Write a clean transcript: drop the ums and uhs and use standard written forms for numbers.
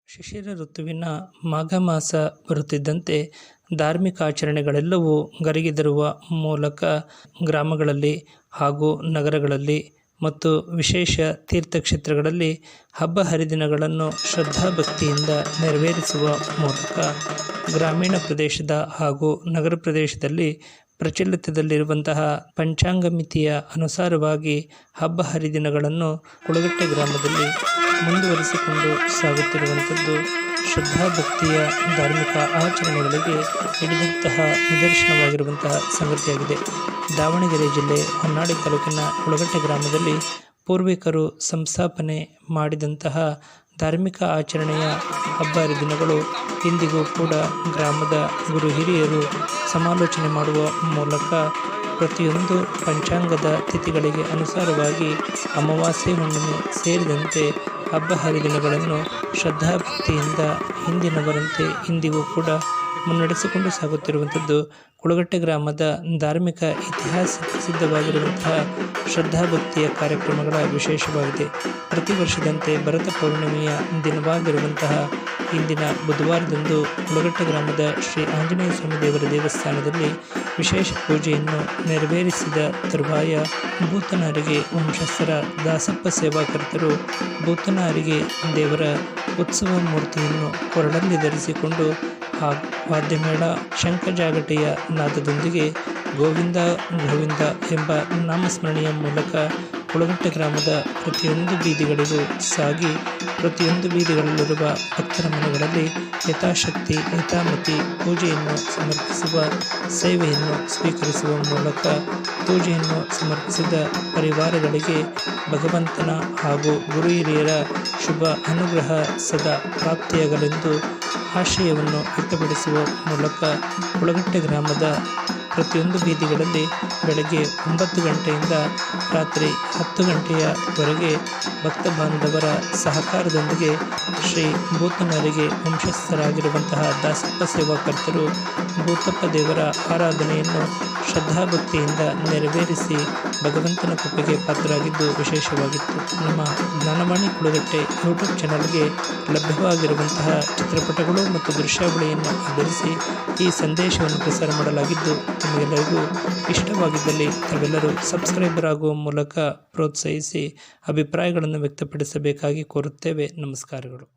ಶಿಶಿರ ಋತುವಿನ ಮಾಘ ಮಾಸ ಬರುತ್ತಿದ್ದಂತೆ ಧಾರ್ಮಿಕ ಆಚರಣೆಗಳೆಲ್ಲವೂ ಗರಿಗೆದರುವ ಮೂಲಕ ಗ್ರಾಮಗಳಲ್ಲಿ ಹಾಗೂ ನಗರಗಳಲ್ಲಿ ಮತ್ತು ವಿಶೇಷ ತೀರ್ಥಕ್ಷೇತ್ರಗಳಲ್ಲಿ ಹಬ್ಬ ಹರಿದಿನಗಳನ್ನು ಶ್ರದ್ಧಾಭಕ್ತಿಯಿಂದ ನೆರವೇರಿಸುವ ಮೂಲಕ ಗ್ರಾಮೀಣ ಪ್ರದೇಶದ ಹಾಗೂ ನಗರ ಪ್ರದೇಶದಲ್ಲಿ ಪ್ರಚಲಿತದಲ್ಲಿರುವಂತಹ ಪಂಚಾಂಗ ಮಿತಿಯ ಅನುಸಾರವಾಗಿ ಹಬ್ಬ ಹರಿದಿನಗಳನ್ನು ಕುಳಗಟ್ಟೆ ಗ್ರಾಮದಲ್ಲಿ ಮುಂದುವರಿಸಿಕೊಂಡು ಸಾಗುತ್ತಿರುವಂಥದ್ದು ಶ್ರದ್ಧಾಭಕ್ತಿಯ ಧಾರ್ಮಿಕ ಆಚರಣೆಗಳಿಗೆ ಹಿಡಿದಂತಹ ನಿದರ್ಶನವಾಗಿರುವಂತಹ ಸಂಗತಿಯಾಗಿದೆ. ದಾವಣಗೆರೆ ಜಿಲ್ಲೆ ಹೊನ್ನಾಳಿ ತಾಲೂಕಿನ ಕುಳಗಟ್ಟೆ ಗ್ರಾಮದಲ್ಲಿ ಪೂರ್ವಿಕರು ಸಂಸ್ಥಾಪನೆ ಮಾಡಿದಂತಹ ಧಾರ್ಮಿಕ ಆಚರಣೆಯ ಹಬ್ಬ ಹರಿದಿನಗಳು ಇಂದಿಗೂ ಕೂಡ ಗ್ರಾಮದ ಗುರು ಹಿರಿಯರು ಸಮಾಲೋಚನೆ ಮಾಡುವ ಮೂಲಕ ಪ್ರತಿಯೊಂದು ಪಂಚಾಂಗದ ತಿಥಿಗಳಿಗೆ ಅನುಸಾರವಾಗಿ ಅಮಾವಾಸ್ಯೆ ಹುಣ್ಣಿಮೆ ಸೇರಿದಂತೆ ಹಬ್ಬ ಹರಿದಿನಗಳನ್ನು ಶ್ರದ್ಧಾಭಕ್ತಿಯಿಂದ ಹಿಂದಿನವರಂತೆ ಇಂದಿಗೂ ಕೂಡ ಮುನ್ನಡೆಸಿಕೊಂಡು ಸಾಗುತ್ತಿರುವಂಥದ್ದು ಕುಳಗಟ್ಟೆ ಗ್ರಾಮದ ಧಾರ್ಮಿಕ ಇತಿಹಾಸ ಸಿದ್ಧವಾಗಿರುವಂತಹ ಶ್ರದ್ಧಾಭಕ್ತಿಯ ಕಾರ್ಯಕ್ರಮಗಳ ವಿಶೇಷವಾಗಿದೆ. ಪ್ರತಿ ವರ್ಷದಂತೆ ಭರತ ಪೌರ್ಣಿಮೆಯ ದಿನವಾಗಿರುವಂತಹ ಇಂದಿನ ಬುಧವಾರದಂದು ಕುಳಗಟ್ಟೆ ಗ್ರಾಮದ ಶ್ರೀ ಆಂಜನೇಯ ಸ್ವಾಮಿ ದೇವರ ದೇವಸ್ಥಾನದಲ್ಲಿ ವಿಶೇಷ ಪೂಜೆಯನ್ನು ನೆರವೇರಿಸಿದ ತರುವಾಯ ಭೂತನಾರಿಗೆ ವಂಶಸ್ಥರ ದಾಸಪ್ಪ ಸೇವಾಕರ್ತರು ಭೂತನಾರಿಗೆ ದೇವರ ಉತ್ಸವ ಮೂರ್ತಿಯನ್ನು ಕೊರಳಲ್ಲಿ ಧರಿಸಿಕೊಂಡು ವಾದ್ಯಮೇಳ ಶಂಖಜಾಗಟೆಯ ನಾದದೊಂದಿಗೆ ಗೋವಿಂದ ಗೋವಿಂದ ಎಂಬ ನಾಮಸ್ಮರಣೆಯ ಮೂಲಕ ಕುಳಗಟ್ಟೆ ಗ್ರಾಮದ ಪ್ರತಿಯೊಂದು ಬೀದಿಗಳಿಗೂ ಸಾಗಿ ಪ್ರತಿಯೊಂದು ಬೀದಿಗಳಲ್ಲಿರುವ ಭಕ್ತರ ಮನೆಗಳಲ್ಲಿ ಯಥಾಶಕ್ತಿ ಯಥಾಮತಿ ಪೂಜೆಯನ್ನು ಸಮರ್ಪಿಸುವ ಸೇವೆಯನ್ನು ಸ್ವೀಕರಿಸುವ ಮೂಲಕ ಪೂಜೆಯನ್ನು ಸಮರ್ಪಿಸಿದ ಪರಿವಾರಗಳಿಗೆ ಭಗವಂತನ ಹಾಗೂ ಗುರು ಹಿರಿಯರ ಶುಭ ಅನುಗ್ರಹ ಸದಾ ಪ್ರಾಪ್ತಿಯಾಗಲೆಂದು ಆಶಯವನ್ನು ವ್ಯಕ್ತಪಡಿಸುವ ಮೂಲಕ ಕುಳಗಟ್ಟೆ ಗ್ರಾಮದ ಪ್ರತಿಯೊಂದು ಬೀದಿಗಳಲ್ಲಿ ಬೆಳಗ್ಗೆ 9 ಗಂಟೆಯಿಂದ ರಾತ್ರಿ 10 ಗಂಟೆಯವರೆಗೆ ಭಕ್ತ ಬಾಂಧವರ ಸಹಕಾರದೊಂದಿಗೆ ಶ್ರೀ ಭೂತನಾರಿಗೆ ವಂಶಸ್ಥರಾಗಿರುವಂತಹ ದಾಸಪ್ಪ ಸೇವಾಕರ್ತರು ಭೂತಪ್ಪ ದೇವರ ಆರಾಧನೆಯನ್ನು ಶ್ರದ್ಧಾಭಕ್ತಿಯಿಂದ ನೆರವೇರಿಸಿ ಭಗವಂತನ ಕೃಪೆಗೆ ಪಾತ್ರರಾಗಿದ್ದು ವಿಶೇಷವಾಗಿತ್ತು. ನಮ್ಮ ಜ್ಞಾನವಾಣಿ ಕುಳಗಟ್ಟೆ ಯೂಟ್ಯೂಬ್ ಚಾನಲ್ಗೆ ಲಭ್ಯವಾಗಿರುವಂತಹ ಚಿತ್ರಪಟಗಳು ಮತ್ತು ದೃಶ್ಯಾವಳಿಯನ್ನು ಆಧರಿಸಿ ಈ ಸಂದೇಶವನ್ನು ಪ್ರಸಾರ ಮಾಡಲಾಗಿದ್ದು ನಿಮಗೆಲ್ಲರಿಗೂ ಇಷ್ಟವಾಗಿದ್ದಲ್ಲಿ ತಾವೆಲ್ಲರೂ ಸಬ್ಸ್ಕ್ರೈಬರ್ ಆಗುವ ಮೂಲಕ ಪ್ರೋತ್ಸಾಹಿಸಿ ಅಭಿಪ್ರಾಯಗಳನ್ನು ವ್ಯಕ್ತಪಡಿಸಬೇಕಾಗಿ ಕೋರುತ್ತೇವೆ. ನಮಸ್ಕಾರಗಳು.